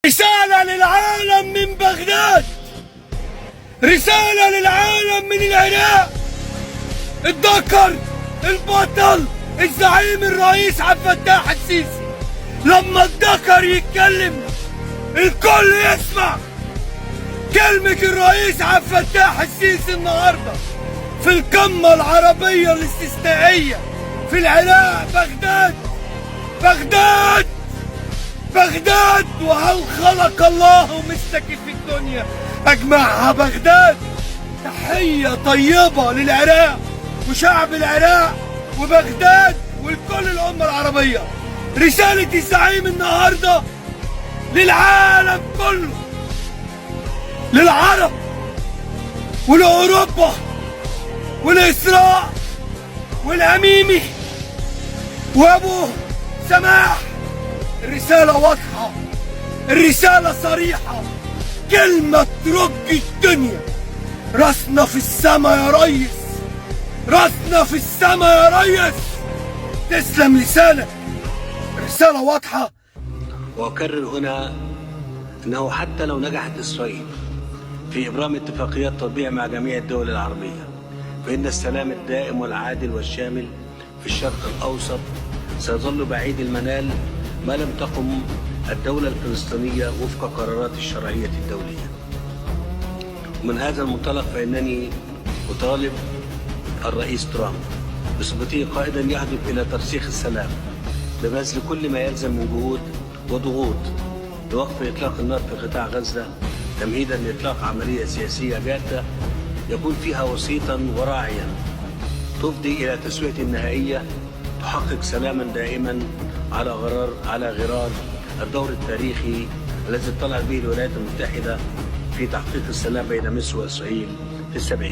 رسالة للعالم من بغداد، رسالة للعالم من العراق. اتذكر البطل الزعيم الرئيس عبد الفتاح السيسي لما اتذكر يتكلم الكل يسمع كلمة الرئيس عبد الفتاح السيسي النهارده في القمة العربية الاستثنائية في العراق. بغداد وهل خلق الله مثلك في الدنيا أجمعها بغداد. تحية طيبة للعراق وشعب العراق وبغداد ولكل الأمة العربية. رسالة الزعيم النهاردة للعالم كله، للعرب ولأوروبا والإسراء والأميمي وأبو سماح. الرسالة واضحة، الرسالة صريحة، كلمة ترج الدنيا. راسنا في السما يا ريس، راسنا في السما يا ريس. تسلم لسانك، الرسالة واضحة. وأكرر هنا أنه حتى لو نجحت إسرائيل في إبرام اتفاقيات تطبيع مع جميع الدول العربية، فإن السلام الدائم والعادل والشامل في الشرق الأوسط سيظل بعيد المنال ما لم تقم الدولة الفلسطينية وفق قرارات الشرعية الدولية. ومن هذا المنطلق فإنني أطالب الرئيس ترامب بصفته قائدا يهدف إلى ترسيخ السلام ببذل كل ما يلزم من جهود وضغوط لوقف إطلاق النار في قطاع غزة، تمهيدا لإطلاق عملية سياسية جادة يكون فيها وسيطا وراعيا تفضي إلى تسوية نهائية تحقق سلاما دائما على غرار الدور التاريخي الذي اطلعت به الولايات المتحدة في تحقيق السلام بين مصر وإسرائيل في السبعينات.